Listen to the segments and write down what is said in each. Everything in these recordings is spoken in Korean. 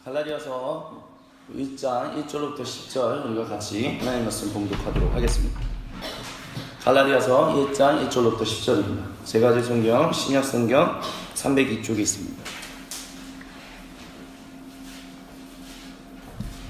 갈라디아서 1장 1절부터 10절 우리가 같이 하나님 말씀 봉독하도록 하겠습니다. 갈라디아서 1장 1절부터 10절입니다. 제가 가진 성경 신약성경 302쪽에 있습니다.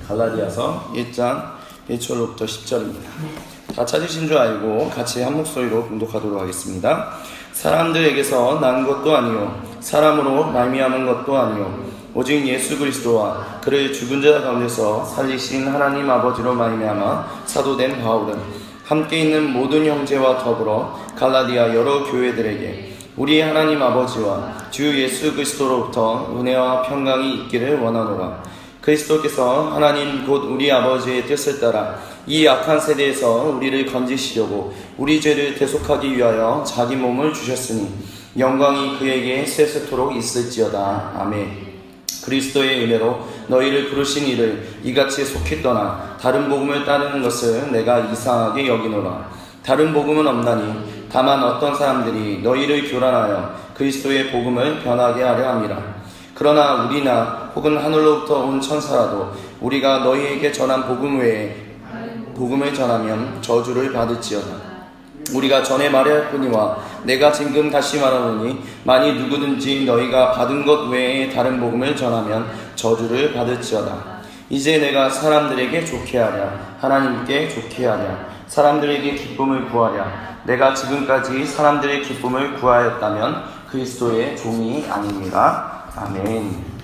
갈라디아서 1장 1절부터 10절입니다. 다 찾으신 줄 알고 같이 한 목소리로 봉독하도록 하겠습니다. 사람들에게서 난 것도 아니요 사람으로 말미암은 것도 아니요 오직 예수 그리스도와 그를 죽은 자 가운데서 살리신 하나님 아버지로 말미암아 사도된 바울은 함께 있는 모든 형제와 더불어 갈라디아 여러 교회들에게 우리 하나님 아버지와 주 예수 그리스도로부터 은혜와 평강이 있기를 원하노라. 그리스도께서 하나님 곧 우리 아버지의 뜻을 따라 이 악한 세대에서 우리를 건지시려고 우리 죄를 대속하기 위하여 자기 몸을 주셨으니 영광이 그에게 세세토록 있을지어다. 아멘. 그리스도의 은혜로 너희를 부르신 이를 이같이 속히 떠나 다른 복음을 따르는 것을 내가 이상하게 여기노라. 다른 복음은 없나니 다만 어떤 사람들이 너희를 교란하여 그리스도의 복음을 변하게 하려 함이라. 그러나 우리나 혹은 하늘로부터 온 천사라도 우리가 너희에게 전한 복음 외에 복음을 전하면 저주를 받을지어다. 우리가 전에 말할 뿐이와 내가 지금 다시 말하노니 만일 누구든지 너희가 받은 것 외에 다른 복음을 전하면 저주를 받을지어다. 이제 내가 사람들에게 좋게 하랴 하나님께 좋게 하랴 사람들에게 기쁨을 구하랴 내가 지금까지 사람들의 기쁨을 구하였다면 그리스도의 종이 아닙니다. 아멘.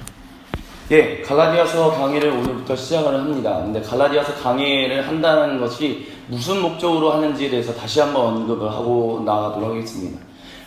예, 갈라디아서 강의를 오늘부터 시작을 합니다. 근데 갈라디아서 강의를 한다는 것이 무슨 목적으로 하는지에 대해서 다시 한번 언급을 하고 나가도록 하겠습니다.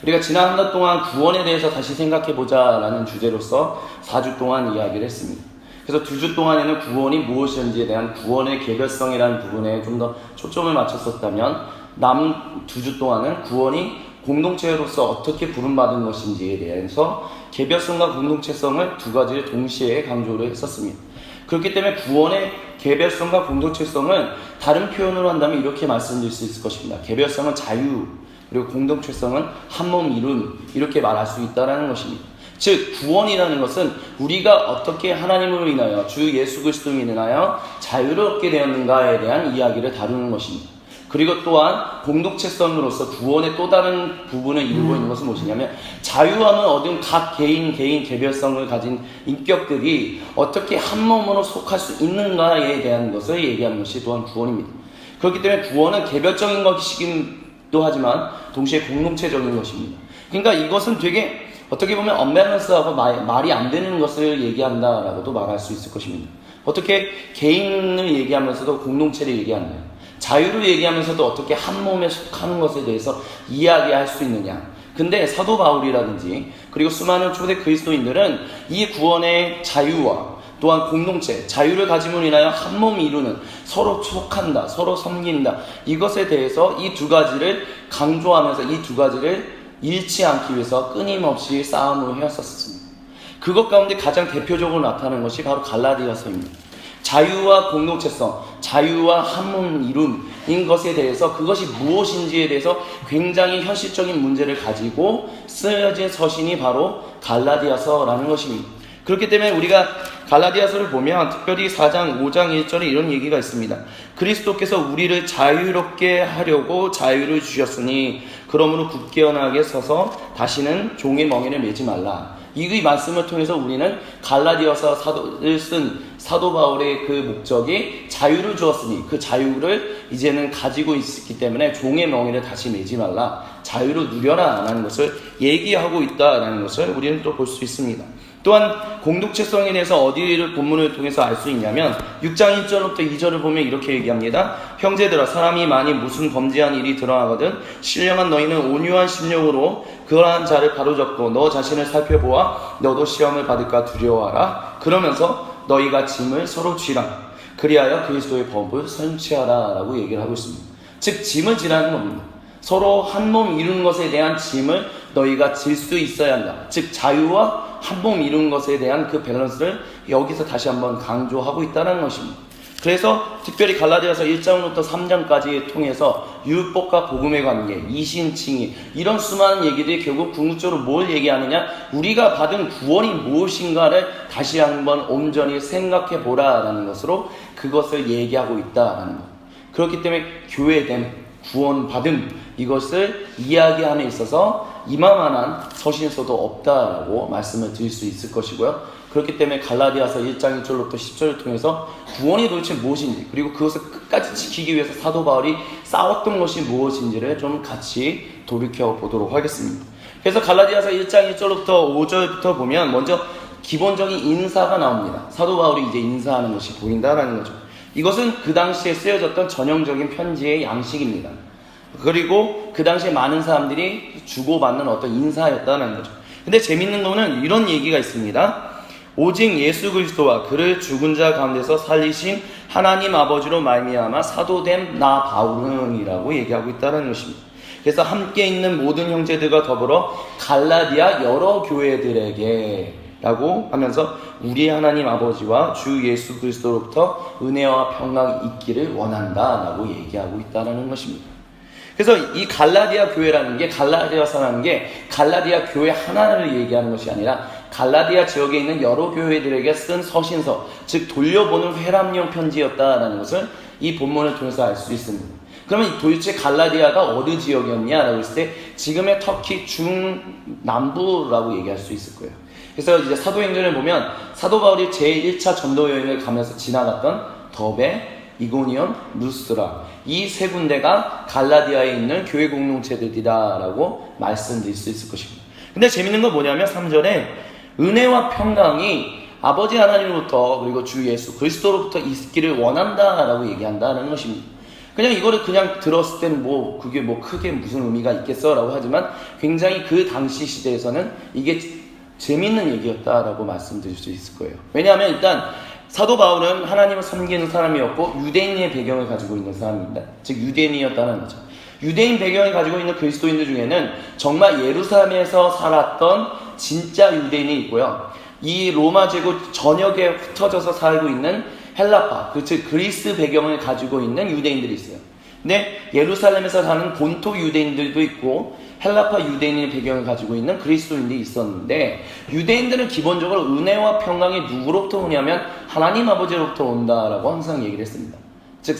우리가 지난 한 달 동안 구원에 대해서 다시 생각해보자 라는 주제로서 4주 동안 이야기를 했습니다. 그래서 2주 동안에는 구원이 무엇인지에 대한 구원의 개별성이라는 부분에 좀 더 초점을 맞췄었다면 남은 2주 동안은 구원이 공동체로서 어떻게 부름받은 것인지에 대해서 개별성과 공동체성을 두 가지를 동시에 강조를 했었습니다. 그렇기 때문에 구원의 개별성과 공동체성을 다른 표현으로 한다면 이렇게 말씀드릴 수 있을 것입니다. 개별성은 자유, 그리고 공동체성은 한몸 이룬, 이렇게 말할 수 있다는 것입니다. 즉 구원이라는 것은 우리가 어떻게 하나님으로 인하여 주 예수 그리스도로 인하여 자유를 얻게 되었는가에 대한 이야기를 다루는 것입니다. 그리고 또한 공동체성으로서 구원의 또 다른 부분을 이루고 있는 것은 무엇이냐면 자유함을 얻은 각 개인 개별성을 가진 인격들이 어떻게 한 몸으로 속할 수 있는가에 대한 것을 얘기하는 것이 또한 구원입니다. 그렇기 때문에 구원은 개별적인 것이기도 하지만 동시에 공동체적인 것입니다. 그러니까 이것은 되게 어떻게 보면 언밸런스하고 말이 안 되는 것을 얘기한다라고도 말할 수 있을 것입니다. 어떻게 개인을 얘기하면서도 공동체를 얘기하나요? 자유를 얘기하면서도 어떻게 한 몸에 속하는 것에 대해서 이야기할 수 있느냐. 근데 사도 바울이라든지 그리고 수많은 초대 그리스도인들은 이 구원의 자유와 또한 공동체, 자유를 가짐으로 인하여 한 몸이 이루는 서로 속한다, 서로 섬긴다. 이것에 대해서 이 두 가지를 강조하면서 이 두 가지를 잃지 않기 위해서 끊임없이 싸움을 해왔었습니다. 그것 가운데 가장 대표적으로 나타나는 것이 바로 갈라디아서입니다. 자유와 공동체성, 자유와 한몸 이룸인 것에 대해서 그것이 무엇인지에 대해서 굉장히 현실적인 문제를 가지고 쓰여진 서신이 바로 갈라디아서라는 것입니다. 그렇기 때문에 우리가 갈라디아서를 보면 특별히 4장 5장 1절에 이런 얘기가 있습니다. 그리스도께서 우리를 자유롭게 하려고 자유를 주셨으니 그러므로 굳건하게 서서 다시는 종의 멍에를 매지 말라. 이 말씀을 통해서 우리는 갈라디아서 사도를 쓴 사도 바울의 그 목적이 자유를 주었으니 그 자유를 이제는 가지고 있기 때문에 종의 멍에를 다시 매지 말라. 자유를 누려라 라는 것을 얘기하고 있다라는 것을 우리는 또 볼 수 있습니다. 또한 공동체성에 대해서 어디를 본문을 통해서 알 수 있냐면 6장 1절부터 2절을 보면 이렇게 얘기합니다. 형제들아 사람이 만일 무슨 범죄한 일이 드러나거든 신령한 너희는 온유한 심령으로 그러한 자를 바로잡고 너 자신을 살펴보아 너도 시험을 받을까 두려워하라. 그러면서 너희가 짐을 서로 쥐라. 그리하여 그리스도의 법을 선취하라 라고 얘기를 하고 있습니다. 즉 짐을 지라는 겁니다. 서로 한 몸 이루는 것에 대한 짐을 너희가 질 수 있어야 한다. 즉 자유와 한 몸 이루는 것에 대한 그 밸런스를 여기서 다시 한번 강조하고 있다는 것입니다. 그래서 특별히 갈라디아서 1장부터 3장까지 통해서 율법과 복음의 관계, 이신칭의 이런 수많은 얘기들이 결국 궁극적으로 뭘 얘기하느냐, 우리가 받은 구원이 무엇인가를 다시 한번 온전히 생각해 보라라는 것으로 그것을 얘기하고 있다라는 것. 그렇기 때문에 교회됨, 구원받음, 이것을 이야기함에 있어서 이만한 서신서도 없다라고 말씀을 드릴 수 있을 것이고요. 그렇기 때문에 갈라디아서 1장 1절부터 10절을 통해서 구원이 도대체 무엇인지, 그리고 그것을 끝까지 지키기 위해서 사도 바울이 싸웠던 것이 무엇인지를 좀 같이 돌이켜 보도록 하겠습니다. 그래서 갈라디아서 1장 1절부터 5절부터 보면 먼저 기본적인 인사가 나옵니다. 사도 바울이 이제 인사하는 것이 보인다라는 거죠. 이것은 그 당시에 쓰여졌던 전형적인 편지의 양식입니다. 그리고 그 당시에 많은 사람들이 주고받는 어떤 인사였다는 거죠. 근데 재밌는 거는 이런 얘기가 있습니다. 오직 예수 그리스도와 그를 죽은 자 가운데서 살리신 하나님 아버지로 말미암아 사도된 나 바울은이라고 얘기하고 있다는 것입니다. 그래서 함께 있는 모든 형제들과 더불어 갈라디아 여러 교회들에게 라고 하면서 우리 하나님 아버지와 주 예수 그리스도로부터 은혜와 평강이 있기를 원한다 라고 얘기하고 있다는 것입니다. 그래서 이 갈라디아 교회라는 게, 갈라디아서라는 게 갈라디아 교회 하나를 얘기하는 것이 아니라 갈라디아 지역에 있는 여러 교회들에게 쓴 서신서, 즉 돌려보는 회람용 편지였다라는 것을 이 본문을 통해서 알 수 있습니다. 그러면 도대체 갈라디아가 어느 지역이었냐라고 했을 때 지금의 터키 중남부라고 얘기할 수 있을 거예요. 그래서 이제 사도행전을 보면 사도 바울이 제1차 전도 여행을 가면서 지나갔던 더베, 이고니온, 루스트라, 이 세 군데가 갈라디아에 있는 교회 공동체들이다라고 말씀드릴 수 있을 것입니다. 근데 재밌는 건 뭐냐면 3절에 은혜와 평강이 아버지 하나님으로부터 그리고 주 예수 그리스도로부터 있기를 원한다라고 얘기한다는 것입니다. 그냥 이거를 그냥 들었을 때는 뭐 그게 뭐 크게 무슨 의미가 있겠어라고 하지만 굉장히 그 당시 시대에서는 이게 재밌는 얘기였다라고 말씀드릴 수 있을 거예요. 왜냐하면 일단 사도 바울은 하나님을 섬기는 사람이었고 유대인의 배경을 가지고 있는 사람입니다. 즉 유대인이었다는 거죠. 유대인 배경을 가지고 있는 그리스도인들 중에는 정말 예루살렘에서 살았던 진짜 유대인이 있고요. 이 로마 제국 전역에 흩어져서 살고 있는 헬라파, 즉 그리스 배경을 가지고 있는 유대인들이 있어요. 근데 예루살렘에서 사는 본토 유대인들도 있고 헬라파 유대인의 배경을 가지고 있는 그리스도인들이 있었는데, 유대인들은 기본적으로 은혜와 평강이 누구로부터 오냐면 하나님 아버지로부터 온다라고 항상 얘기를 했습니다. 즉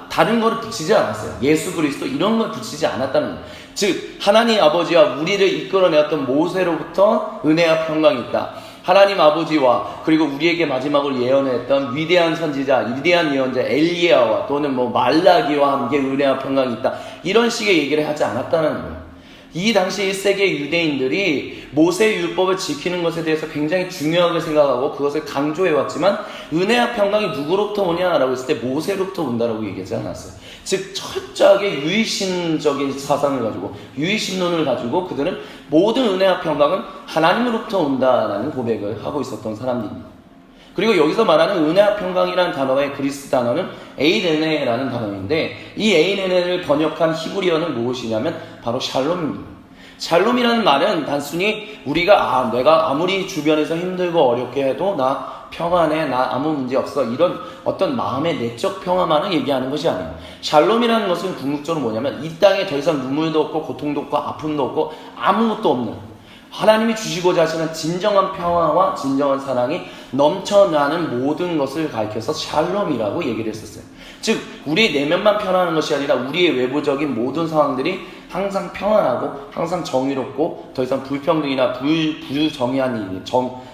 다른 거를 붙이지 않았어요. 예수 그리스도 이런 걸 붙이지 않았다는 거예요. 즉 하나님 아버지와 우리를 이끌어내었던 모세로부터 은혜와 평강이 있다. 하나님 아버지와 그리고 우리에게 마지막으로 예언했던 위대한 선지자, 위대한 예언자 엘리야와 또는 뭐 말라기와 함께 은혜와 평강이 있다. 이런 식의 얘기를 하지 않았다는 거예요. 이 당시 1세기 유대인들이 모세의 율법을 지키는 것에 대해서 굉장히 중요하게 생각하고 그것을 강조해왔지만 은혜와 평강이 누구로부터 오냐라고 했을 때 모세로부터 온다라고 얘기하지 않았어요. 즉 철저하게 유의신적인 사상을 가지고 유의신론을 가지고 그들은 모든 은혜와 평강은 하나님으로부터 온다라는 고백을 하고 있었던 사람들입니다. 그리고 여기서 말하는 은혜와 평강이라는 단어의 그리스 단어는 에이레네라는 단어인데, 이 에이레네를 번역한 히브리어는 무엇이냐면 바로 샬롬입니다. 샬롬이라는 말은 단순히 우리가 내가 아무리 주변에서 힘들고 어렵게 해도 나 평안해, 나 아무 문제 없어, 이런 어떤 마음의 내적 평화만을 얘기하는 것이 아니에요. 샬롬이라는 것은 궁극적으로 뭐냐면 이 땅에 더 이상 눈물도 없고 고통도 없고 아픔도 없고 아무것도 없는 하나님이 주시고자 하시는 진정한 평화와 진정한 사랑이 넘쳐나는 모든 것을 가리켜서 샬롬이라고 얘기를 했었어요. 즉 우리의 내면만 편안한 것이 아니라 우리의 외부적인 모든 상황들이 항상 평안하고 항상 정의롭고 더 이상 불평등이나 불정의한 일,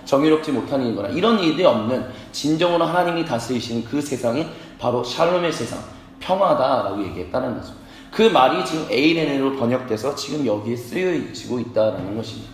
정의롭지 못한 일이거나 이런 일이 없는 진정으로 하나님이 다스리시는 그 세상이 바로 샬롬의 세상, 평화다라고 얘기했다는 거죠. 그 말이 지금 에이레네로 번역돼서 지금 여기에 쓰여지고 있다는 것입니다.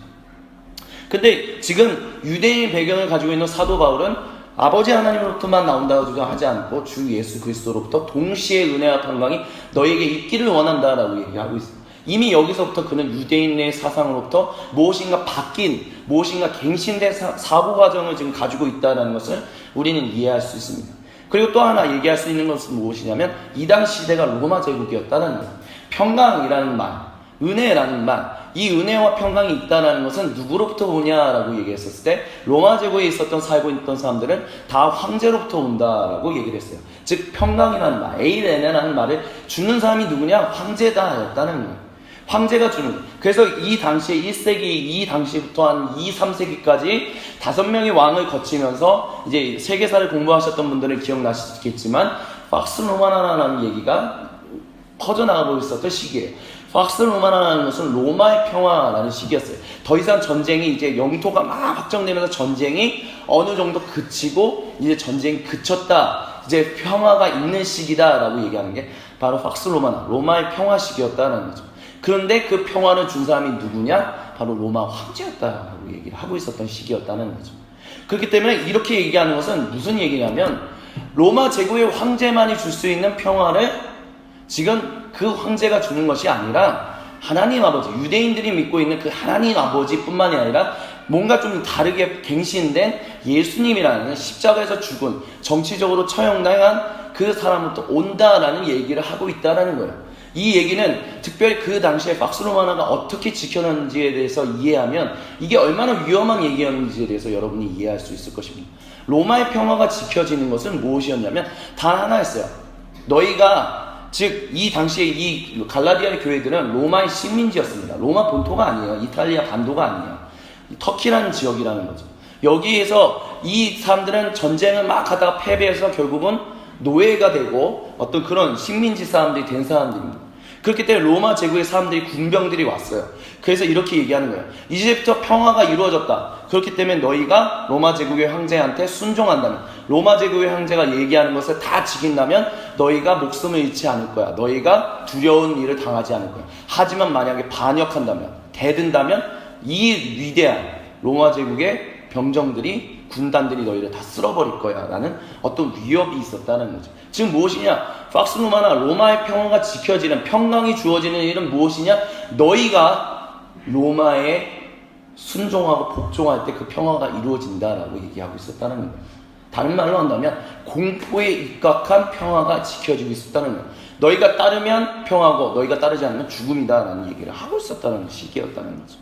근데 지금 유대인 배경을 가지고 있는 사도 바울은 아버지 하나님으로부터만 나온다고 하지 않고 주 예수 그리스도로부터 동시에 은혜와 평강이 너에게 있기를 원한다라고 얘기하고 있습니다. 이미 여기서부터 그는 유대인의 사상으로부터 무엇인가 바뀐, 무엇인가 갱신된 사고 과정을 지금 가지고 있다는 것을 우리는 이해할 수 있습니다. 그리고 또 하나 얘기할 수 있는 것은 무엇이냐면 이 당시 시대가 로마 제국이었다는 거예요. 평강이라는 말, 은혜라는 말, 이 은혜와 평강이 있다는 것은 누구로부터 오냐라고 얘기했었을 때 로마 제국에 살고 있던 사람들은 다 황제로부터 온다라고 얘기를 했어요. 즉 평강이라는 말, 에이레네라는 말을 주는 사람이 누구냐? 황제다였다는 거예요. 황제가 주는 거예요. 그래서 이 당시에 1세기, 이 당시부터 한 2, 3세기까지 5명의 왕을 거치면서 이제 세계사를 공부하셨던 분들은 기억나시겠지만 팍스 로마나라는 얘기가 퍼져나가고 있었던 시기예요. 팍스 로마나라는 것은 로마의 평화라는 시기였어요. 더 이상 전쟁이 이제 영토가 막 확정되면서 전쟁이 어느 정도 그치고 이제 전쟁이 그쳤다. 이제 평화가 있는 시기다라고 얘기하는 게 바로 팍스 로마나, 로마의 평화 시기였다는 거죠. 그런데 그 평화를 준 사람이 누구냐? 바로 로마 황제였다라고 얘기를 하고 있었던 시기였다는 거죠. 그렇기 때문에 이렇게 얘기하는 것은 무슨 얘기냐면 로마 제국의 황제만이 줄 수 있는 평화를 지금 그 황제가 주는 것이 아니라 하나님 아버지, 유대인들이 믿고 있는 그 하나님 아버지뿐만이 아니라 뭔가 좀 다르게 갱신된 예수님이라는 십자가에서 죽은 정치적으로 처형당한 그 사람부터 온다라는 얘기를 하고 있다라는 거예요. 이 얘기는 특별히 그 당시에 팍스 로마나가 어떻게 지켜졌는지에 대해서 이해하면 이게 얼마나 위험한 얘기였는지에 대해서 여러분이 이해할 수 있을 것입니다. 로마의 평화가 지켜지는 것은 무엇이었냐면 단 하나였어요. 너희가 즉 이 당시에 이 갈라디아의 교회들은 로마의 식민지였습니다. 로마 본토가 아니에요. 이탈리아 반도가 아니에요. 터키라는 지역이라는 거죠. 여기에서 이 사람들은 전쟁을 막 하다가 패배해서 결국은 노예가 되고 어떤 그런 식민지 사람들이 된 사람들입니다. 그렇기 때문에 로마 제국의 사람들이 군병들이 왔어요. 그래서 이렇게 얘기하는 거예요. 이제부터 평화가 이루어졌다. 그렇기 때문에 너희가 로마 제국의 황제한테 순종한다면, 로마 제국의 황제가 얘기하는 것을 다 지킨다면 너희가 목숨을 잃지 않을 거야. 너희가 두려운 일을 당하지 않을 거야. 하지만 만약에 반역한다면, 대든다면 이 위대한 로마 제국의 병정들이, 군단들이 너희를 다 쓸어버릴 거야 라는 어떤 위협이 있었다는 거죠. 지금 무엇이냐? 팍스 로마나 로마의 평화가 지켜지는, 평강이 주어지는 일은 무엇이냐? 너희가 로마에 순종하고 복종할 때 그 평화가 이루어진다라고 얘기하고 있었다는 거예요. 다른 말로 한다면 공포에 입각한 평화가 지켜지고 있었다는 거예요. 너희가 따르면 평화고 너희가 따르지 않으면 죽음이다라는 얘기를 하고 있었다는 시기였다는 거죠.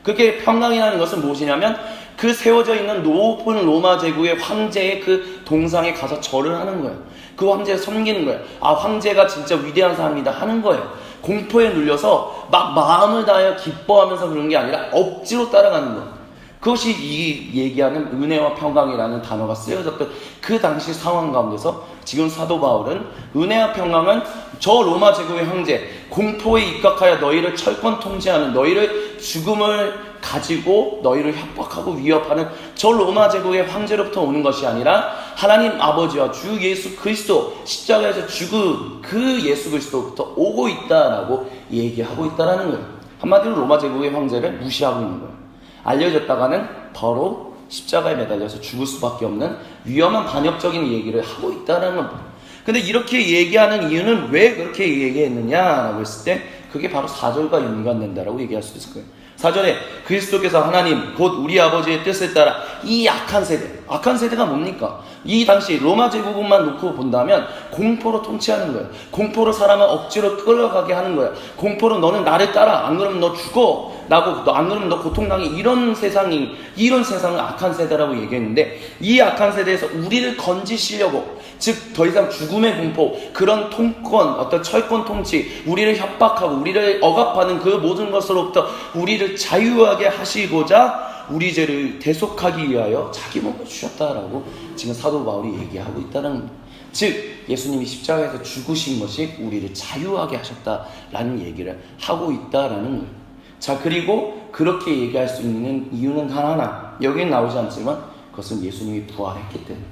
그렇게 평강이라는 것은 무엇이냐면 그 세워져 있는 높은 로마 제국의 황제의 그 동상에 가서 절을 하는 거예요. 그 황제를 섬기는 거예요. 아, 황제가 진짜 위대한 사람이다 하는 거예요. 공포에 눌려서 막 마음을 다하여 기뻐하면서 그런 게 아니라 억지로 따라가는 거예요. 그것이 이 얘기하는 은혜와 평강이라는 단어가 쓰여졌던 그 당시 상황 가운데서 지금 사도 바울은 은혜와 평강은 저 로마 제국의 황제, 공포에 입각하여 너희를 철권 통제하는, 너희를 죽음을 가지고 너희를 협박하고 위협하는 저 로마 제국의 황제로부터 오는 것이 아니라 하나님 아버지와 주 예수 그리스도, 십자가에서 죽은 그 예수 그리스도부터 오고 있다라고 얘기하고 있다라는 거예요. 한마디로 로마 제국의 황제를 무시하고 있는 거예요. 알려졌다가는 바로 십자가에 매달려서 죽을 수밖에 없는 위험한 반역적인 얘기를 하고 있다는 겁니다. 근데 이렇게 얘기하는 이유는 왜 그렇게 얘기했느냐라고 했을 때 그게 바로 4절과 연관된다라고 얘기할 수 있을 거예요. 4절에 그리스도께서 하나님 곧 우리 아버지의 뜻을 따라 이 악한 세대가 뭡니까? 이 당시 로마 제국만 놓고 본다면 공포로 통치하는 거예요. 공포로 사람을 억지로 끌어가게 하는 거예요. 공포로 너는 나를 따라, 안 그러면 너 죽어, 나고 안 그러면 너 고통당해, 이런 세상을 악한 세대라고 얘기했는데, 이 악한 세대에서 우리를 건지시려고, 즉 더 이상 죽음의 공포, 그런 통권, 어떤 철권 통치, 우리를 협박하고 우리를 억압하는 그 모든 것으로부터 우리를 자유하게 하시고자 우리 죄를 대속하기 위하여 자기 몸을 주셨다라고 지금 사도 바울이 얘기하고 있다는 겁니다. 즉 예수님이 십자가에서 죽으신 것이 우리를 자유하게 하셨다라는 얘기를 하고 있다라는 거예요. 자, 그리고 그렇게 얘기할 수 있는 이유는 하나, 여기는 나오지 않지만 그것은 예수님이 부활했기 때문에.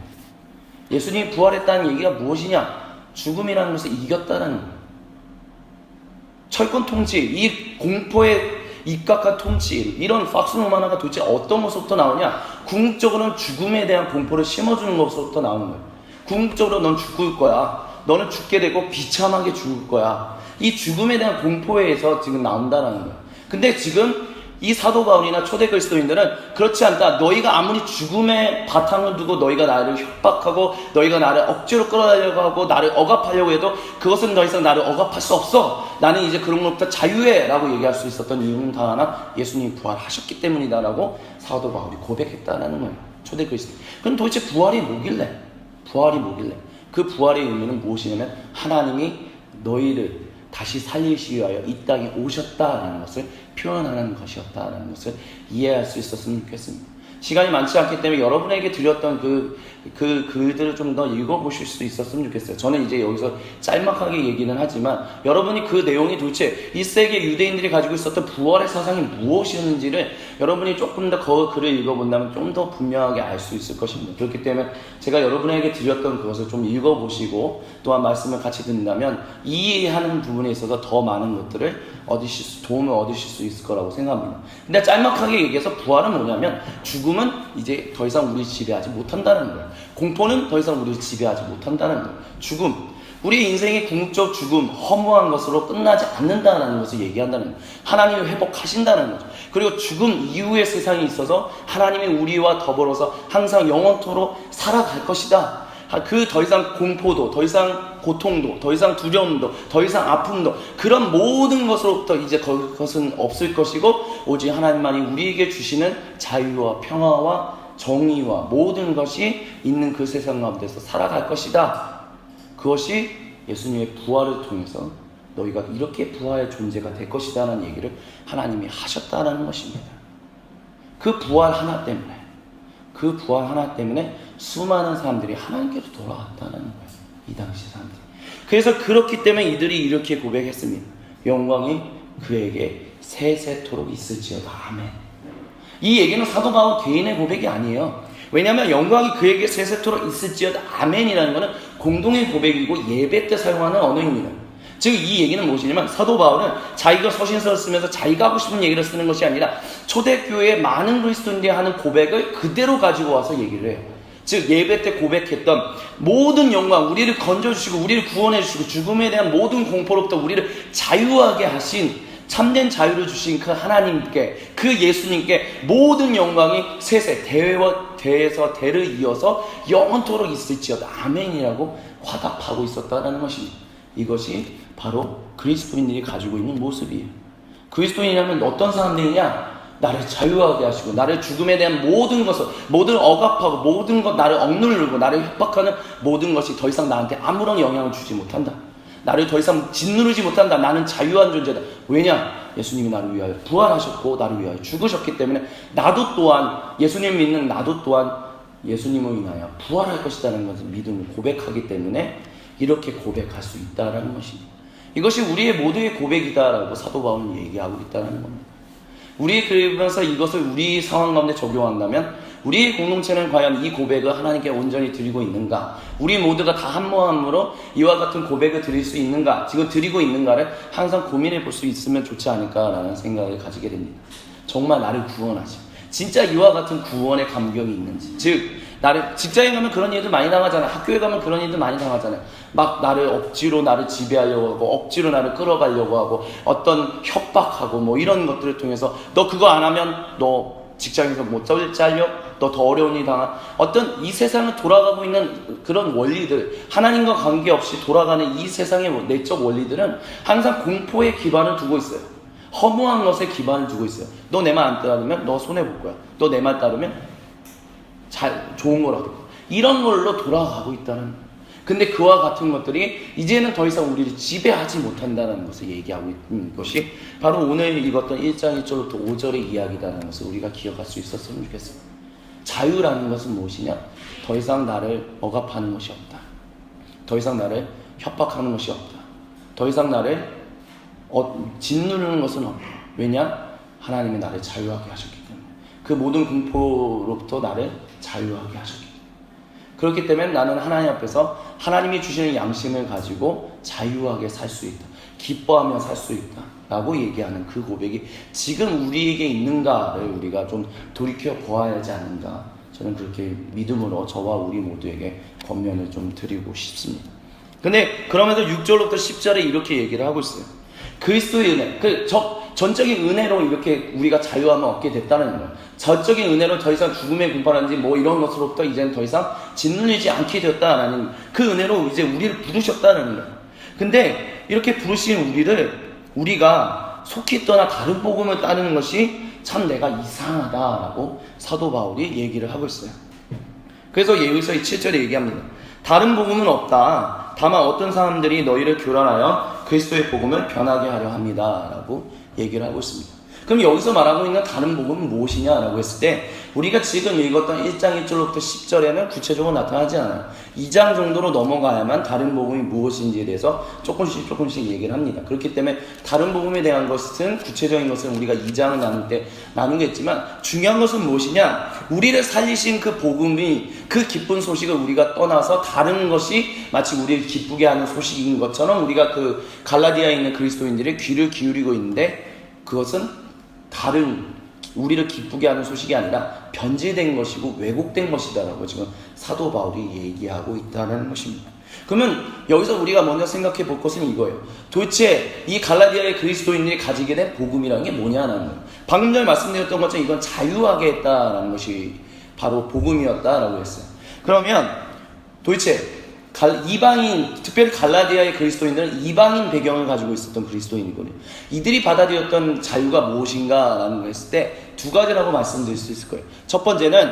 예수님이 부활했다는 얘기가 무엇이냐? 죽음이라는 것을 이겼다는 거예요. 철권 통치, 이 공포에 입각한 통치, 이런 팍스 로마나가 도대체 어떤 것부터 나오냐? 궁극적으로는 죽음에 대한 공포를 심어주는 것부터 나오는 거예요. 궁극적으로 넌 죽을 거야. 너는 죽게 되고 비참하게 죽을 거야. 이 죽음에 대한 공포에서 지금 나온다는 거예요. 근데 지금 이 사도 바울이나 초대 그리스도인들은 그렇지 않다. 너희가 아무리 죽음의 바탕을 두고 너희가 나를 협박하고 너희가 나를 억지로 끌어내려고 하고 나를 억압하려고 해도 그것은 더 이상 나를 억압할 수 없어. 나는 이제 그런 것부터 자유해 라고 얘기할 수 있었던 이유는 다 하나, 예수님이 부활하셨기 때문이다 라고 사도 바울이 고백했다라는 거예요. 초대 그리스도. 그럼 도대체 부활이 뭐길래? 부활이 뭐길래? 그 부활의 의미는 무엇이냐면 하나님이 너희를 다시 살리시기 위하여 이 땅에 오셨다라는 것을 표현하는 것이었다라는 것을 이해할 수 있었으면 좋겠습니다. 시간이 많지 않기 때문에 여러분에게 드렸던 그 글들을 좀 더 읽어보실 수 있었으면 좋겠어요. 저는 이제 여기서 짤막하게 얘기는 하지만 여러분이 그 내용이 도대체 1세기 유대인들이 가지고 있었던 부활의 사상이 무엇이었는지를 여러분이 조금 더 그 글을 읽어본다면 좀 더 분명하게 알 수 있을 것입니다. 그렇기 때문에 제가 여러분에게 드렸던 그것을 좀 읽어보시고 또한 말씀을 같이 듣는다면 이해하는 부분에 있어서 더 많은 것들을 도움을 얻으실 수 있을 거라고 생각합니다. 근데 짤막하게 얘기해서 부활은 뭐냐면 죽음은 이제 더 이상 우리 지배하지 못한다는 거예요. 공포는 더 이상 우리를 지배하지 못한다는 거예요. 죽음, 우리 인생의 궁극적 죽음, 허무한 것으로 끝나지 않는다는 것을 얘기한다는 거예요. 하나님이 회복하신다는 거죠. 그리고 죽음 이후의 세상이 있어서 하나님이 우리와 더불어서 항상 영원토록 살아갈 것이다. 그 더 이상 공포도, 더 이상 고통도, 더 이상 두려움도, 더 이상 아픔도, 그런 모든 것으로부터 이제 그것은 없을 것이고 오직 하나님만이 우리에게 주시는 자유와 평화와 정의와 모든 것이 있는 그 세상 가운데서 살아갈 것이다. 그것이 예수님의 부활을 통해서 너희가 이렇게 부활의 존재가 될 것이다 라는 얘기를 하나님이 하셨다는 것입니다. 그 부활 하나 때문에 수많은 사람들이 하나님께로 돌아왔다는 거예요. 이 당시 사람들이. 그래서 그렇기 때문에 이들이 이렇게 고백했습니다. 영광이 그에게 세세토록 있을지어다. 아멘. 이 얘기는 사도 바울 개인의 고백이 아니에요. 왜냐하면 영광이 그에게 세세토록 있을지어다. 아멘이라는 것은 공동의 고백이고 예배 때 사용하는 언어입니다. 즉 이 얘기는 무엇이냐면 사도 바울은 자기가 서신서를 쓰면서 자기가 하고 싶은 얘기를 쓰는 것이 아니라 초대교회의 많은 그리스도인들이 하는 고백을 그대로 가지고 와서 얘기를 해요. 즉 예배 때 고백했던 모든 영광, 우리를 건져주시고 우리를 구원해주시고 죽음에 대한 모든 공포로부터 우리를 자유하게 하신, 참된 자유를 주신 그 하나님께, 그 예수님께 모든 영광이 세세 대에서 대를 이어서 영원토록 있을지어다. 아멘이라고 화답하고 있었다는 것입니다. 이것이 바로 그리스도인들이 가지고 있는 모습이에요. 그리스도인이라면 어떤 사람들이냐? 나를 자유하게 하시고 나를 죽음에 대한 모든 것을, 모든 억압하고 모든 것 나를 억누르고 나를 협박하는 모든 것이 더 이상 나한테 아무런 영향을 주지 못한다. 나를 더 이상 짓누르지 못한다. 나는 자유한 존재다. 왜냐? 예수님이 나를 위하여 부활하셨고 나를 위하여 죽으셨기 때문에 나도 또한, 예수님 믿는 나도 또한 예수님을 인하여 부활할 것이라는 것을 믿음을 고백하기 때문에 이렇게 고백할 수 있다는 것입니다. 이것이 우리의 모두의 고백이다라고 사도 바울은 얘기하고 있다는 겁니다. 그러면서 이것을 우리 상황 가운데 적용한다면 우리의 공동체는 과연 이 고백을 하나님께 온전히 드리고 있는가? 우리 모두가 다 한모함으로 이와 같은 고백을 드릴 수 있는가? 지금 드리고 있는가를 항상 고민해 볼 수 있으면 좋지 않을까라는 생각을 가지게 됩니다. 정말 나를 구원하시, 진짜 이와 같은 구원의 감격이 있는지. 즉 나를, 직장에 가면 그런 일들 많이 당하잖아요. 학교에 가면 그런 일들 많이 당하잖아요. 막 나를 억지로 나를 지배하려고 하고 억지로 나를 끌어가려고 하고 어떤 협박하고 뭐 이런 것들을 통해서 너 그거 안 하면 너 직장에서 못 잘려, 너 더 어려운 일 당한, 어떤 이 세상을 돌아가고 있는 그런 원리들, 하나님과 관계없이 돌아가는 이 세상의 내적 원리들은 항상 공포에 기반을 두고 있어요. 허무한 것에 기반을 두고 있어요. 너 내 말 안 따르면 너 손해볼 거야. 너 내 말 따르면 좋은 거라도, 이런 걸로 돌아가고 있다는 거예요. 근데 그와 같은 것들이 이제는 더 이상 우리를 지배하지 못한다는 것을 얘기하고 있는 것이 바로 오늘 읽었던 1장 1절부터 5절의 이야기라는 것을 우리가 기억할 수 있었으면 좋겠습니다. 자유라는 것은 무엇이냐? 더 이상 나를 억압하는 것이 없다. 더 이상 나를 협박하는 것이 없다. 더 이상 나를 짓누르는 것은 없다. 왜냐? 하나님이 나를 자유하게 하셨기 때문에. 그 모든 공포로부터 나를 자유하게 하셨기 때문에. 그렇기 때문에 나는 하나님 앞에서 하나님이 주시는 양심을 가지고 자유하게 살 수 있다. 기뻐하며 살 수 있다. 라고 얘기하는 그 고백이 지금 우리에게 있는가를 우리가 좀 돌이켜 보아야 하지 않는가. 저는 그렇게 믿음으로 저와 우리 모두에게 권면을 좀 드리고 싶습니다. 근데 그러면서 6절부터 10절에 이렇게 얘기를 하고 있어요. 그리스도의 은혜. 전적인 은혜로 이렇게 우리가 자유함을 얻게 됐다는 거예요. 전적인 은혜로 더 이상 죽음의 공포라든지 뭐 이런 것으로부터 이제는 더 이상 짓눌리지 않게 되었다라는 그 은혜로 이제 우리를 부르셨다는 거예요. 근데 이렇게 부르신 우리가 속히 떠나 다른 복음을 따르는 것이 참 내가 이상하다라고 사도 바울이 얘기를 하고 있어요. 그래서 여기서 7절에 얘기합니다. 다른 복음은 없다. 다만 어떤 사람들이 너희를 교란하여 그리스도의 복음을 변하게 하려 합니다. 라고 얘기를 하고 있습니다. 그럼 여기서 말하고 있는 다른 복음은 무엇이냐라고 했을 때 우리가 지금 읽었던 1장 1절부터 10절에는 구체적으로 나타나지 않아요. 2장 정도로 넘어가야만 다른 복음이 무엇인지에 대해서 조금씩 얘기를 합니다. 그렇기 때문에 다른 복음에 대한 것은 구체적인 것은 우리가 2장을 나눌 때 나누겠지만 중요한 것은 무엇이냐? 우리를 살리신 그 복음이 그 기쁜 소식을 우리가 떠나서 다른 것이 마치 우리를 기쁘게 하는 소식인 것처럼 우리가 그 갈라디아에 있는 그리스도인들의 귀를 기울이고 있는데 그것은 다른 우리를 기쁘게 하는 소식이 아니라 변질된 것이고 왜곡된 것이다라고 지금 사도 바울이 얘기하고 있다는 것입니다. 그러면 여기서 우리가 먼저 생각해 볼 것은 이거예요. 도대체 이 갈라디아의 그리스도인들이 가지게 된 복음이라는 게 뭐냐는 거예요. 방금 전에 말씀드렸던 것처럼 이건 자유하게 했다라는 것이 바로 복음이었다라고 했어요. 그러면 도대체 이방인, 특별히 갈라디아의 그리스도인들은 이방인 배경을 가지고 있었던 그리스도인이거든요. 이들이 받아들였던 자유가 무엇인가라는 걸 했을 때 두 가지라고 말씀드릴 수 있을 거예요. 첫 번째는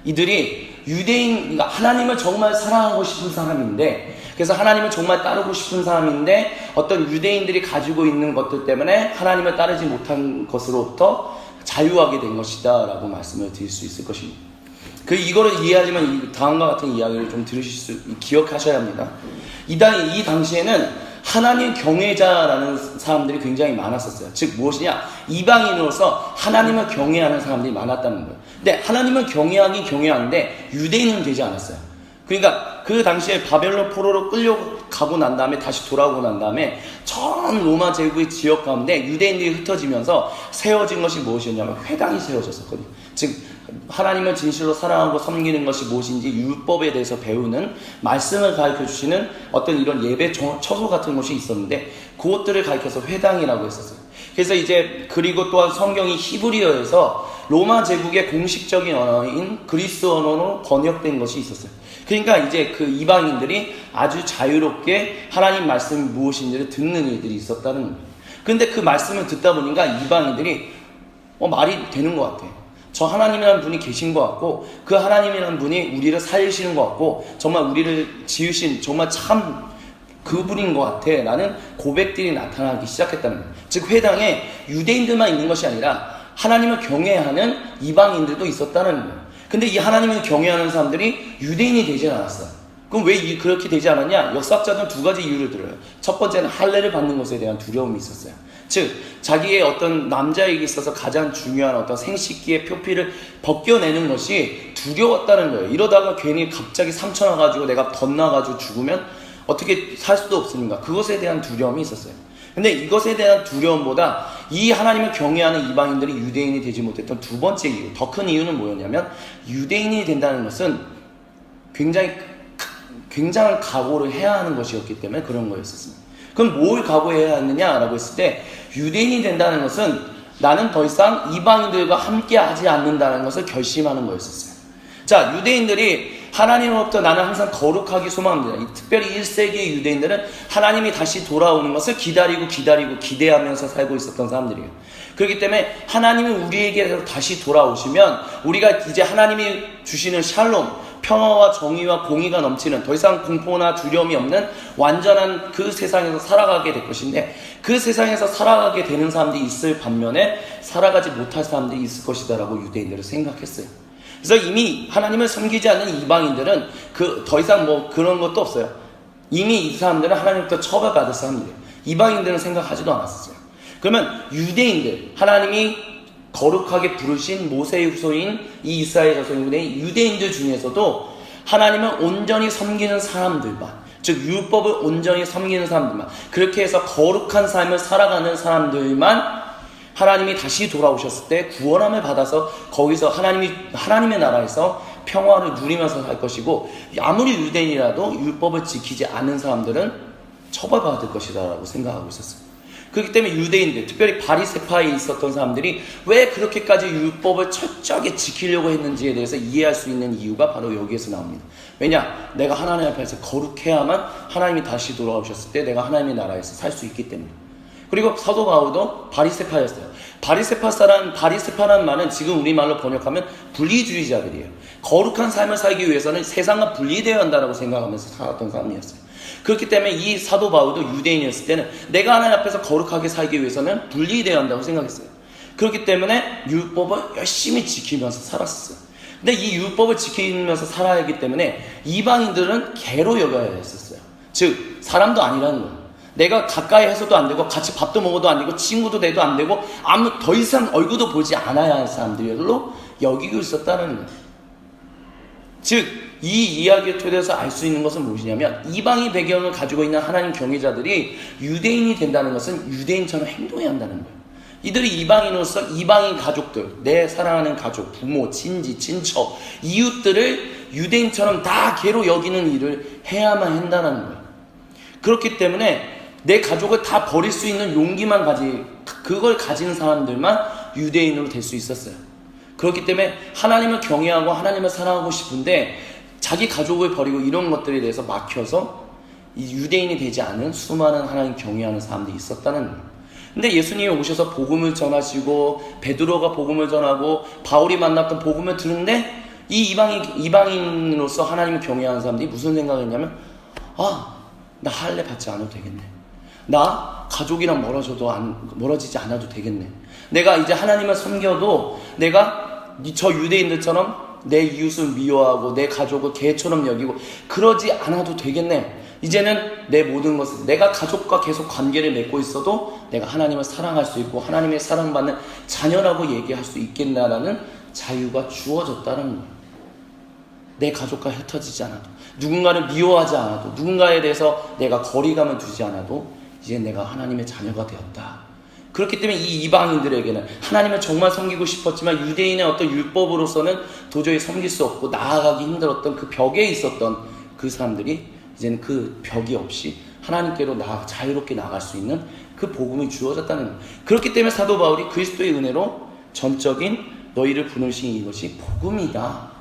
이들이 그러니까 하나님을 정말 사랑하고 싶은 사람인데, 그래서 하나님을 정말 따르고 싶은 사람인데 어떤 유대인들이 가지고 있는 것들 때문에 하나님을 따르지 못한 것으로부터 자유하게 된 것이다 라고 말씀을 드릴 수 있을 것입니다. 이거를 이해하지만 다음과 같은 이야기를 좀 기억하셔야 합니다. 이 당시에는 하나님 경외자라는 사람들이 굉장히 많았었어요. 즉 무엇이냐? 이방인으로서 하나님을 경외하는 사람들이 많았다는 거예요. 근데 하나님을 경외하긴 경외하는데 유대인은 되지 않았어요. 그러니까 그 당시에 바벨론 포로로 끌려가고 난 다음에 다시 돌아오고 난 다음에 전 로마 제국의 지역 가운데 유대인들이 흩어지면서 세워진 것이 무엇이었냐면 회당이 세워졌었거든요. 즉 하나님을 진실로 사랑하고 섬기는 것이 무엇인지 율법에 대해서 배우는 말씀을 가르쳐 주시는 어떤 이런 예배 처소 같은 곳이 있었는데 그것들을 가르쳐서 회당이라고 했었어요. 그래서 이제 그리고 또한 성경이 히브리어에서 로마 제국의 공식적인 언어인 그리스 언어로 번역된 것이 있었어요. 그러니까 이제 그 이방인들이 아주 자유롭게 하나님 말씀이 무엇인지를 듣는 일들이 있었다는 거예요. 그런데 그 말씀을 듣다 보니까 이방인들이 말이 되는 것 같아요. 저 하나님이라는 분이 계신 것 같고 그 하나님이라는 분이 우리를 살리시는 것 같고 정말 우리를 지으신 정말 참 그분인 것 같아 라는 고백들이 나타나기 시작했다는 거예요. 즉 회당에 유대인들만 있는 것이 아니라 하나님을 경외하는 이방인들도 있었다는 거예요. 근데 이 하나님을 경외하는 사람들이 유대인이 되지 않았어요. 그럼 왜 그렇게 되지 않았냐? 역사학자들은 두 가지 이유를 들어요. 첫 번째는 할례를 받는 것에 대한 두려움이 있었어요. 즉 자기의 어떤 남자에게 있어서 가장 중요한 어떤 생식기의 표피를 벗겨내는 것이 두려웠다는 거예요. 이러다가 괜히 갑자기 삼쳐 나가지고 내가 덧나가지고 죽으면 어떻게 살 수도 없으니까 그것에 대한 두려움이 있었어요. 근데 이것에 대한 두려움보다 이 하나님을 경외하는 이방인들이 유대인이 되지 못했던 두 번째 이유, 더 큰 이유는 뭐였냐면 유대인이 된다는 것은 굉장한 각오를 해야 하는 것이었기 때문에 그런 거였었습니다. 그럼 뭘 각오해야 하느냐라고 했을 때 유대인이 된다는 것은 나는 더 이상 이방인들과 함께 하지 않는다는 것을 결심하는 거였었어요. 자, 유대인들이 하나님으로부터 나는 항상 거룩하게 소망합니다. 특별히 1세기의 유대인들은 하나님이 다시 돌아오는 것을 기다리고 기대하면서 살고 있었던 사람들이에요. 그렇기 때문에 하나님이 우리에게 다시 돌아오시면 우리가 이제 하나님이 주시는 샬롬, 평화와 정의와 공의가 넘치는 더 이상 공포나 두려움이 없는 완전한 그 세상에서 살아가게 될 것인데 그 세상에서 살아가게 되는 사람들이 있을 반면에 살아가지 못할 사람들이 있을 것이다 라고 유대인들은 생각했어요. 그래서 이미 하나님을 섬기지 않는 이방인들은 더 이상 그런 것도 없어요. 이미 이 사람들은 하나님부터 처벌받을 사람들이에요. 이방인들은 생각하지도 않았어요. 그러면 유대인들, 하나님이 거룩하게 부르신 모세의 후손인 이 이스라엘 자손의 유대인들 중에서도 하나님을 온전히 섬기는 사람들만, 즉 율법을 온전히 섬기는 사람들만, 그렇게 해서 거룩한 삶을 살아가는 사람들만 하나님이 다시 돌아오셨을 때 구원함을 받아서 거기서 하나님의 나라에서 평화를 누리면서 살 것이고, 아무리 유대인이라도 율법을 지키지 않는 사람들은 처벌받을 것이다 라고 생각하고 있었어요. 그렇기 때문에 유대인들, 특별히 바리새파에 있었던 사람들이 왜 그렇게까지 율법을 철저하게 지키려고 했는지에 대해서 이해할 수 있는 이유가 바로 여기에서 나옵니다. 왜냐? 내가 하나님 앞에서 거룩해야만 하나님이 다시 돌아오셨을 때 내가 하나님의 나라에서 살 수 있기 때문에. 그리고 사도 바울도 바리새파였어요. 바리새파라는 말은 지금 우리말로 번역하면 분리주의자들이에요. 거룩한 삶을 살기 위해서는 세상과 분리되어야 한다고 생각하면서 살았던 사람이었어요. 그렇기 때문에 이 사도 바울도 유대인이었을 때는 내가 하나님 앞에서 거룩하게 살기 위해서는 분리되어야 한다고 생각했어요. 그렇기 때문에 율법을 열심히 지키면서 살았어요. 근데 이 율법을 지키면서 살아야 하기 때문에 이방인들은 개로 여겨야 했었어요. 즉 사람도 아니라는 거예요. 내가 가까이 해서도 안 되고 같이 밥도 먹어도 안 되고 친구도 돼도 안 되고 아무 더 이상 얼굴도 보지 않아야 할 사람들로 여기고 있었다는 거예요. 즉 이 이야기를 통해서 알 수 있는 것은 무엇이냐면 이방인 배경을 가지고 있는 하나님 경외자들이 유대인이 된다는 것은 유대인처럼 행동해야 한다는 거예요. 이들이 이방인으로서 이방인 가족들, 내 사랑하는 가족, 부모, 친지, 친척, 이웃들을 유대인처럼 다 개로 여기는 일을 해야만 한다는 거예요. 그렇기 때문에 내 가족을 다 버릴 수 있는 용기만 그걸 가진 사람들만 유대인으로 될 수 있었어요. 그렇기 때문에 하나님을 경외하고 하나님을 사랑하고 싶은데 자기 가족을 버리고 이런 것들에 대해서 막혀서 이 유대인이 되지 않은 수많은 하나님 경외하는 사람들이 있었다는 거예요. 근데 예수님이 오셔서 복음을 전하시고 베드로가 복음을 전하고 바울이 만났던 복음을 듣는데 이 이방인으로서 하나님을 경외하는 사람들이 무슨 생각을 했냐면 나 할례 받지 않아도 되겠네. 나 가족이랑 멀어지지 않아도 되겠네. 내가 이제 하나님을 섬겨도 내가 저 유대인들처럼 내 이웃을 미워하고 내 가족을 개처럼 여기고 그러지 않아도 되겠네. 이제는 내 모든 것을 내가 가족과 계속 관계를 맺고 있어도 내가 하나님을 사랑할 수 있고 하나님의 사랑받는 자녀라고 얘기할 수 있겠나라는 자유가 주어졌다는 거예요. 내 가족과 흩어지지 않아도 누군가를 미워하지 않아도 누군가에 대해서 내가 거리감을 두지 않아도 이제 내가 하나님의 자녀가 되었다. 그렇기 때문에 이 이방인들에게는 하나님을 정말 섬기고 싶었지만 유대인의 어떤 율법으로서는 도저히 섬길 수 없고 나아가기 힘들었던 그 벽에 있었던 그 사람들이 이제는 그 벽이 없이 하나님께로 자유롭게 나갈 수 있는 그 복음이 주어졌다는 거예요. 그렇기 때문에 사도 바울이 그리스도의 은혜로 전적인 너희를 부르신 이것이 복음이다,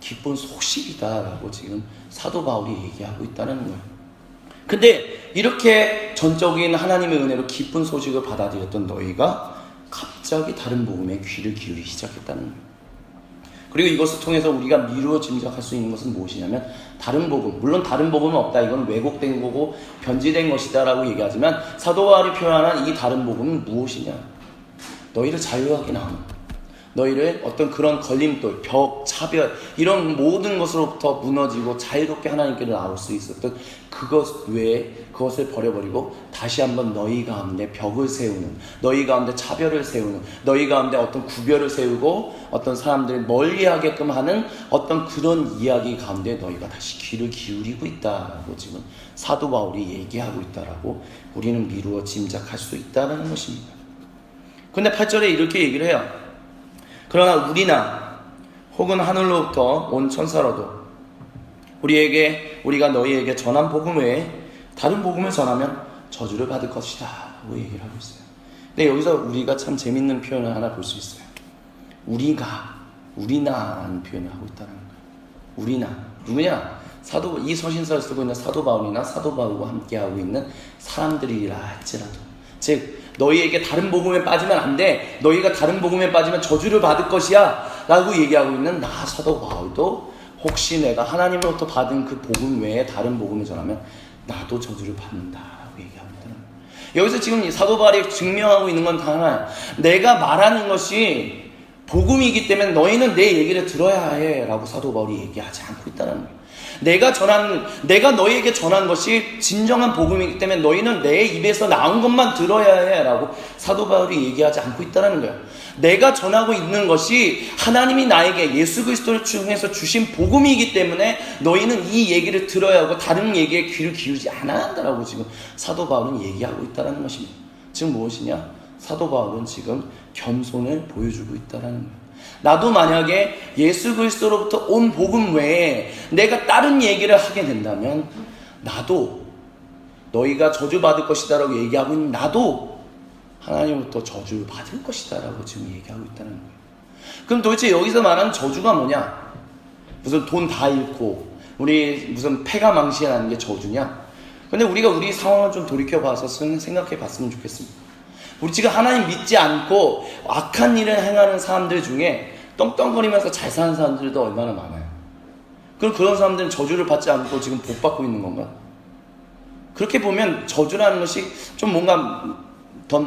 기쁜 소식이다 라고 지금 사도 바울이 얘기하고 있다는 거예요. 근데 이렇게 전적인 하나님의 은혜로 기쁜 소식을 받아들였던 너희가 갑자기 다른 복음에 귀를 기울이기 시작했다는 거예요. 그리고 이것을 통해서 우리가 미루어 짐작할 수 있는 것은 무엇이냐면 다른 복음, 물론 다른 복음은 없다, 이건 왜곡된 거고 변질된 것이다 라고 얘기하지만 사도 바울이 표현한 이 다른 복음은 무엇이냐? 너희를 자유하게 나오는, 너희를 어떤 그런 걸림돌, 벽, 차별 이런 모든 것으로부터 무너지고 자유롭게 하나님께로 나올 수 있었던 그것 외에 그것을 버려버리고 다시 한번 너희 가운데 벽을 세우는, 너희 가운데 차별을 세우는, 너희 가운데 어떤 구별을 세우고 어떤 사람들을 멀리하게끔 하는 어떤 그런 이야기 가운데 너희가 다시 귀를 기울이고 있다라고 지금 사도 바울이 얘기하고 있다라고 우리는 미루어 짐작할 수 있다는 것입니다. 근데 8절에 이렇게 얘기를 해요. 그러나 우리나 혹은 하늘로부터 온 천사라도 우리가 너희에게 전한 복음 외에 다른 복음을 전하면 저주를 받을 것이다 라고 얘기를 하고 있어요. 근데 여기서 우리가 참 재밌는 표현을 하나 볼 수 있어요. 우리나라는 표현을 하고 있다는 거예요. 우리나 누구냐? 이 서신서를 쓰고 있는 사도 바울이나 사도 바울과 함께하고 있는 사람들이라 할지라도, 즉 너희에게 다른 복음에 빠지면 안 돼, 너희가 다른 복음에 빠지면 저주를 받을 것이야 라고 얘기하고 있는 나 사도 바울도 혹시 내가 하나님으로부터 받은 그 복음 외에 다른 복음을 전하면 나도 저주를 받는다 라고 얘기합니다. 여기서 지금 이 사도 바울이 증명하고 있는 건 다 하나예요. 내가 말하는 것이 복음이기 때문에 너희는 내 얘기를 들어야 해 라고 사도 바울이 얘기하지 않고 있다는 거예요. 내가 너희에게 전한 것이 진정한 복음이기 때문에 너희는 내 입에서 나온 것만 들어야 해 라고 사도 바울이 얘기하지 않고 있다는 거예요. 내가 전하고 있는 것이 하나님이 나에게 예수 그리스도를 통해서 주신 복음이기 때문에 너희는 이 얘기를 들어야 하고 다른 얘기에 귀를 기울이지 않아야 한다라고 지금 사도 바울은 얘기하고 있다는 것입니다. 즉 무엇이냐? 사도 바울은 지금 겸손을 보여주고 있다는 거예요. 나도 만약에 예수 그리스도로부터 온 복음 외에 내가 다른 얘기를 하게 된다면 나도 너희가 저주받을 것이다 라고 얘기하고 있는 나도 하나님으로부터 저주를 받을 것이다 라고 지금 얘기하고 있다는 거예요. 그럼 도대체 여기서 말하는 저주가 뭐냐? 무슨 돈 다 잃고 우리 무슨 패가 망신하는 게 저주냐? 근데 우리가 우리 상황을 좀 돌이켜봐서 생각해 봤으면 좋겠습니다. 우리 지금 하나님 믿지 않고 악한 일을 행하는 사람들 중에 떵떵거리면서 잘 사는 사람들도 얼마나 많아요. 그럼 그런 사람들은 저주를 받지 않고 지금 복 받고 있는 건가? 그렇게 보면 저주라는 것이 좀 뭔가 더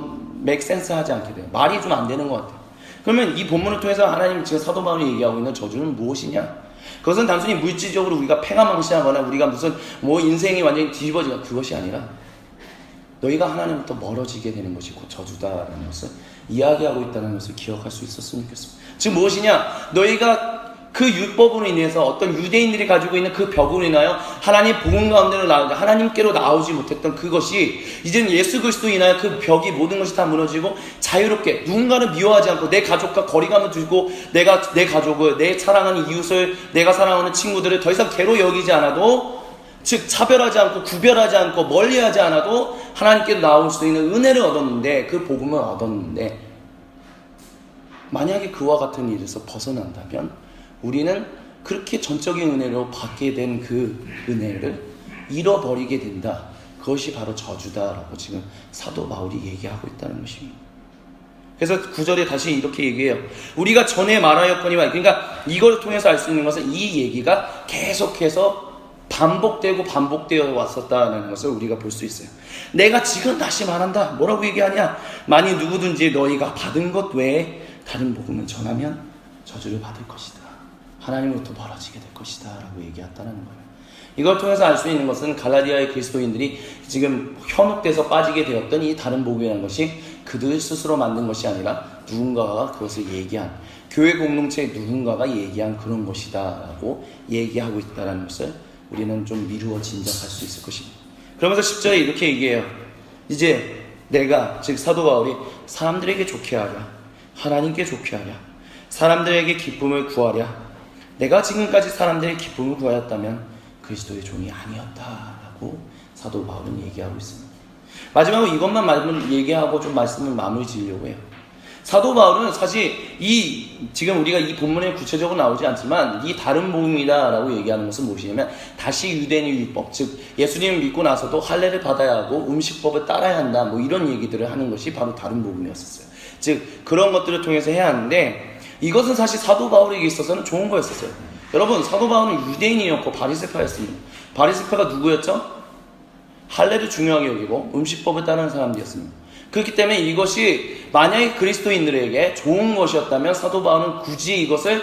make sense 하지 않게 돼요. 말이 좀 안 되는 것 같아요. 그러면 이 본문을 통해서 하나님 지금 사도 바울이 얘기하고 있는 저주는 무엇이냐? 그것은 단순히 물질적으로 우리가 패가 망신하거나 우리가 무슨 뭐 인생이 완전히 뒤집어지거나 그것이 아니라 너희가 하나님부터 멀어지게 되는 것이 곧 저주다라는 것을 이야기하고 있다는 것을 기억할 수 있었으면 좋겠습니다. 즉 무엇이냐? 너희가 그 율법으로 인해서 어떤 유대인들이 가지고 있는 그 벽으로 인하여 하나님 복음 가운데로 나오지 하나님께로 나오지 못했던 그것이 이제는 예수 그리스도로 인하여 그 벽이 모든 것이 다 무너지고 자유롭게 누군가를 미워하지 않고 내 가족과 거리감을 두고 내가 내 가족을 내 사랑하는 이웃을 내가 사랑하는 친구들을 더 이상 괴로 여기지 않아도 즉 차별하지 않고 구별하지 않고 멀리하지 않아도 하나님께로 나올 수 있는 은혜를 얻었는데 그 복음을 얻었는데 만약에 그와 같은 일에서 벗어난다면 우리는 그렇게 전적인 은혜로 받게 된 그 은혜를 잃어버리게 된다. 그것이 바로 저주다라고 지금 사도 바울이 얘기하고 있다는 것입니다. 그래서 9절에 다시 이렇게 얘기해요. 우리가 전에 말하였거니와 그러니까 이걸 통해서 알 수 있는 것은 이 얘기가 계속해서 반복되어 왔었다는 것을 우리가 볼 수 있어요. 내가 지금 다시 말한다. 뭐라고 얘기하냐? 만일 누구든지 너희가 받은 것 외에 다른 복음을 전하면 저주를 받을 것이다. 하나님으로부터 멀어지게 될 것이다 라고 얘기했다는 거예요. 이걸 통해서 알 수 있는 것은 갈라디아의 그리스도인들이 지금 현혹돼서 빠지게 되었던 이 다른 복음이라는 것이 그들 스스로 만든 것이 아니라 누군가가 그것을 얘기한 교회 공동체의 누군가가 얘기한 그런 것이다 라고 얘기하고 있다는 것을 우리는 좀 미루어 짐작할 수 있을 것입니다. 그러면서 10절에 이렇게 얘기해요. 이제 내가 즉 사도 바울이 사람들에게 좋게 하랴 하나님께 좋게 하랴 사람들에게 기쁨을 구하랴 내가 지금까지 사람들의 기쁨을 구하였다면 그리스도의 종이 아니었다라고 사도 바울은 얘기하고 있습니다. 마지막으로 이것만 얘기하고 좀 말씀을 마무리 지으려고 해요. 사도 바울은 사실 지금 우리가 이 본문에 구체적으로 나오지 않지만 이 다른 복음이다라고 얘기하는 것은 무엇이냐면 다시 유대인의 율법 즉 예수님을 믿고 나서도 할례를 받아야 하고 음식법을 따라야 한다 뭐 이런 얘기들을 하는 것이 바로 다른 복음이었었어요. 즉 그런 것들을 통해서 해야 하는데 이것은 사실 사도 바울에게 있어서는 좋은 거였었어요. 여러분 사도 바울은 유대인이었고 바리새파였습니다. 바리새파가 누구였죠? 할례를 중요하게 여기고 음식법을 따르는 사람들이었습니다. 그렇기 때문에 이것이 만약에 그리스도인들에게 좋은 것이었다면 사도 바울은 굳이 이것을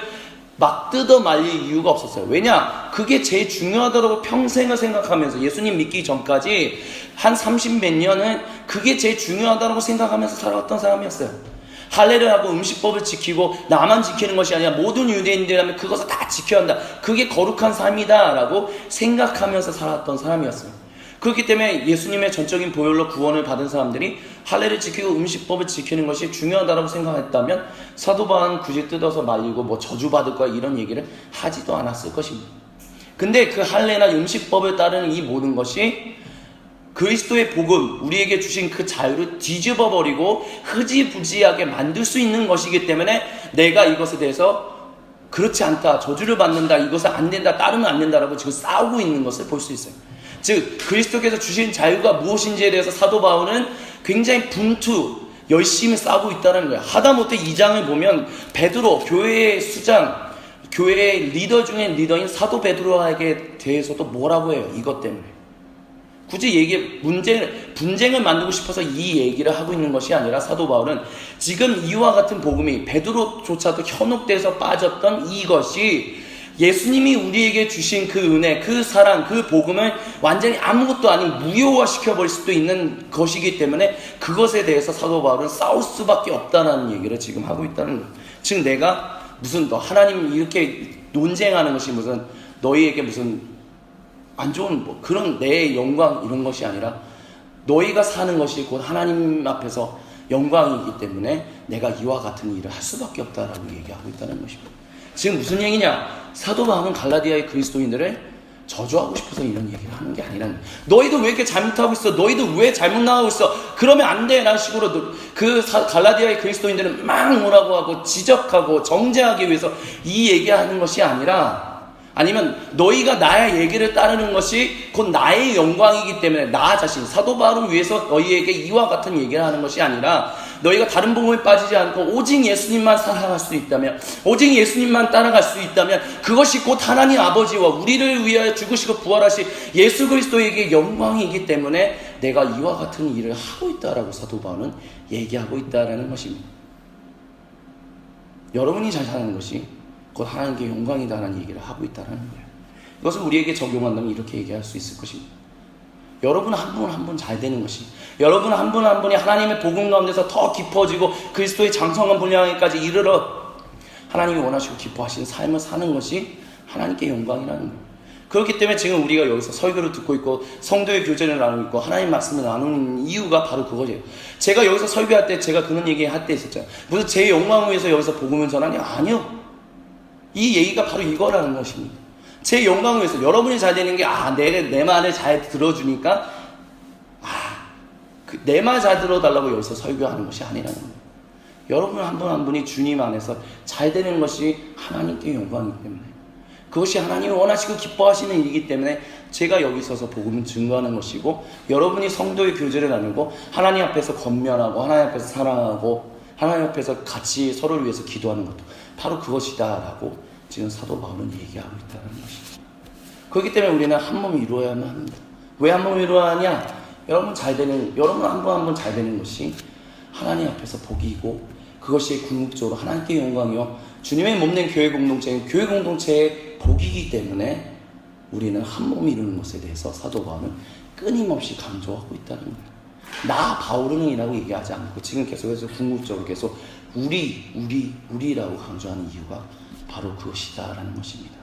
막 뜯어 말릴 이유가 없었어요. 왜냐? 그게 제일 중요하다고 평생을 생각하면서 예수님 믿기 전까지 한 30몇 년은 그게 제일 중요하다고 생각하면서 살아왔던 사람이었어요. 할례를 하고 음식법을 지키고 나만 지키는 것이 아니라 모든 유대인들이라면 그것을 다 지켜야 한다. 그게 거룩한 삶이다 라고 생각하면서 살았던 사람이었어요. 그렇기 때문에 예수님의 전적인 보혈로 구원을 받은 사람들이 할례를 지키고 음식법을 지키는 것이 중요하다고 생각했다면 사도 바울은 굳이 뜯어서 말리고 뭐 저주받을 거야 이런 얘기를 하지도 않았을 것입니다. 근데 그 할례나 음식법을 따르는 이 모든 것이 그리스도의 복음, 우리에게 주신 그 자유를 뒤집어버리고 흐지부지하게 만들 수 있는 것이기 때문에 내가 이것에 대해서 그렇지 않다, 저주를 받는다, 이것은 안 된다, 따르면 안 된다라고 지금 싸우고 있는 것을 볼 수 있어요. 즉 그리스도께서 주신 자유가 무엇인지에 대해서 사도 바울은 굉장히 열심히 싸우고 있다는 거예요. 하다못해 2장을 보면 베드로, 교회의 수장, 교회의 리더 중에 리더인 사도 베드로에게 대해서도 뭐라고 해요. 이것 때문에. 굳이 분쟁을 만들고 싶어서 이 얘기를 하고 있는 것이 아니라 사도 바울은 지금 이와 같은 복음이 베드로조차도 현혹돼서 빠졌던 이것이 예수님이 우리에게 주신 그 은혜, 그 사랑, 그 복음을 완전히 아무것도 아닌 무효화시켜버릴 수도 있는 것이기 때문에 그것에 대해서 사도 바울은 싸울 수밖에 없다는 얘기를 지금 하고 있다는 거예요. 즉 내가 하나님 이렇게 논쟁하는 것이 너희에게 안 좋은 그런 내 영광 이런 것이 아니라 너희가 사는 것이 곧 하나님 앞에서 영광이기 때문에 내가 이와 같은 일을 할 수밖에 없다라고 얘기하고 있다는 것입니다. 지금 무슨 얘기냐? 사도 바울은 갈라디아의 그리스도인들을 저주하고 싶어서 이런 얘기를 하는 게 아니라는 거예요. 너희도 왜 이렇게 잘못하고 있어? 너희도 왜 잘못 나가고 있어? 그러면 안 돼! 라는 식으로 갈라디아의 그리스도인들은 막 뭐라고 하고 지적하고 정죄하기 위해서 이 얘기하는 것이 아니라, 아니면 너희가 나의 얘기를 따르는 것이 곧 나의 영광이기 때문에 나 자신, 사도 바울을 위해서 너희에게 이와 같은 얘기를 하는 것이 아니라, 너희가 다른 복음에 빠지지 않고 오직 예수님만 사랑할 수 있다면, 오직 예수님만 따라갈 수 있다면, 그것이 곧 하나님 아버지와 우리를 위하여 죽으시고 부활하신 예수 그리스도에게 영광이기 때문에 내가 이와 같은 일을 하고 있다라고 사도 바울은 얘기하고 있다라는 것입니다. 여러분이 잘 사는 것이 곧 하나님께 영광이다라는 얘기를 하고 있다는 거예요. 이것을 우리에게 적용한다면 이렇게 얘기할 수 있을 것입니다. 여러분 한 분 한 분 잘 되는 것이, 여러분 한 분 한 분이 하나님의 복음 가운데서 더 깊어지고 그리스도의 장성한 분량에까지 이르러 하나님이 원하시고 기뻐하시는 삶을 사는 것이 하나님께 영광이라는 거예요. 그렇기 때문에 지금 우리가 여기서 설교를 듣고 있고 성도의 교제를 나누고 있고 하나님 말씀을 나누는 이유가 바로 그거예요. 제가 여기서 설교할 때 제가 그런 얘기 할 때 있었잖아요. 무슨 제 영광을 위해서 여기서 복음을 전하냐? 아니요. 이 얘기가 바로 이거라는 것입니다. 제 영광을 위해서 여러분이 잘 되는 게, 내 말을 잘 들어주니까, 내 말 잘 들어달라고 여기서 설교하는 것이 아니라는 거예요. 여러분 한 분 한 분이 주님 안에서 잘 되는 것이 하나님께 영광이기 때문에, 그것이 하나님이 원하시고 기뻐하시는 일이기 때문에 제가 여기 있어서 복음을 증거하는 것이고, 여러분이 성도의 교제를 나누고 하나님 앞에서 권면하고 하나님 앞에서 사랑하고 하나님 앞에서 같이 서로를 위해서 기도하는 것도 바로 그것이다 라고 지금 사도 바울은 얘기하고 있다는 것입니다. 그렇기 때문에 우리는 한 몸이 이루어야만 합니다. 왜 한 몸이 이루어야 하냐? 여러분 한 분 한 분 잘 되는 것이 하나님 앞에서 복이고, 그것이 궁극적으로 하나님께 영광이요 주님의 몸된 교회 공동체의 복이기 때문에 우리는 한 몸이 이루는 것에 대해서 사도 바울은 끊임없이 강조하고 있다는 거예요. 나 바울은이라고 얘기하지 않고 지금 계속해서 궁극적으로 계속 우리라고 강조하는 이유가 바로 그것이다라는 것입니다.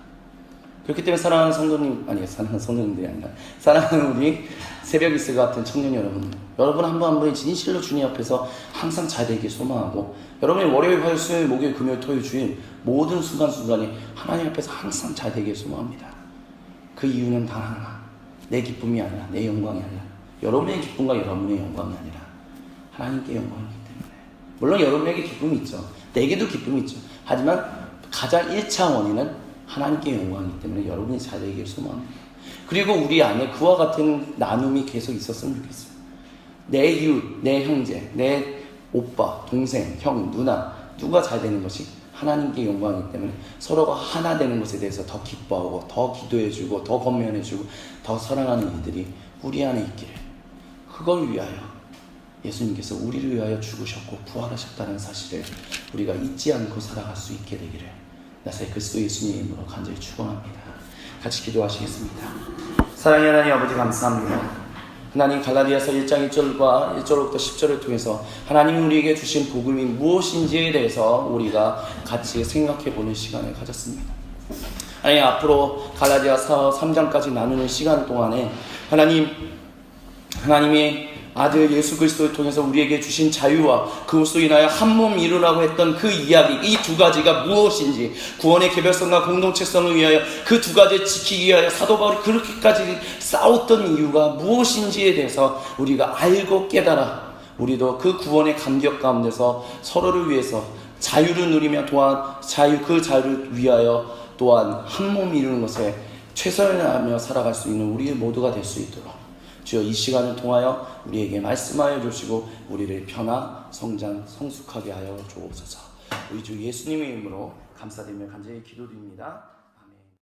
그렇기 때문에 사랑하는 성도님들이 아니라 사랑하는 우리 새벽 이슬 같은 청년 여러분 한 분 한 분이 진실로 주님 앞에서 항상 잘 되길 소망하고, 여러분이 월요일, 화요일, 수요일, 목요일, 금요일, 토요일, 주일 모든 순간순간이 하나님 앞에서 항상 잘 되길 소망합니다. 그 이유는 단 하나, 내 기쁨이 아니라, 내 영광이 아니라, 여러분의 기쁨과 여러분의 영광이 아니라 하나님께 영광이기 때문에. 물론 여러분에게 기쁨이 있죠. 내게도 기쁨이 있죠. 하지만 가장 1차 원인은 하나님께 영광이기 때문에 여러분이 잘 되기를 소망합니다. 그리고 우리 안에 그와 같은 나눔이 계속 있었으면 좋겠어요. 내 이웃, 내 형제, 내 오빠, 동생, 형, 누나, 누가 잘 되는 것이 하나님께 영광이기 때문에 서로가 하나 되는 것에 대해서 더 기뻐하고 더 기도해주고 더 권면해주고 더 사랑하는 이들이 우리 안에 있기를, 그걸 위하여 예수님께서 우리를 위하여 죽으셨고 부활하셨다는 사실을 우리가 잊지 않고 살아갈 수 있게 되기를 나사의 그리스도 예수님의 이름으로 간절히 축원합니다. 같이 기도하시겠습니다. 사랑의 하나님 아버지 감사합니다. 하나님, 갈라디아서 1장 1절과 1절부터 10절을 통해서 하나님이 우리에게 주신 복음이 무엇인지에 대해서 우리가 같이 생각해보는 시간을 가졌습니다. 하나님, 앞으로 갈라디아서 3장까지 나누는 시간 동안에 하나님이 아들 예수 그리스도를 통해서 우리에게 주신 자유와 그것으로 인하여 한 몸 이루라고 했던 그 이야기, 이 두 가지가 무엇인지, 구원의 개별성과 공동체성을 위하여 그 두 가지를 지키기 위하여 사도 바울이 그렇게까지 싸웠던 이유가 무엇인지에 대해서 우리가 알고 깨달아 우리도 그 구원의 감격 가운데서 서로를 위해서 자유를 누리며 또한 그 자유를 위하여 또한 한 몸 이루는 것에 최선을 다하며 살아갈 수 있는 우리 모두가 될 수 있도록 주여 이 시간을 통하여 우리에게 말씀하여 주시고 우리를 변화, 성장, 성숙하게 하여 주옵소서. 우리 주 예수님의 이름으로 감사드리며 간절히 기도드립니다.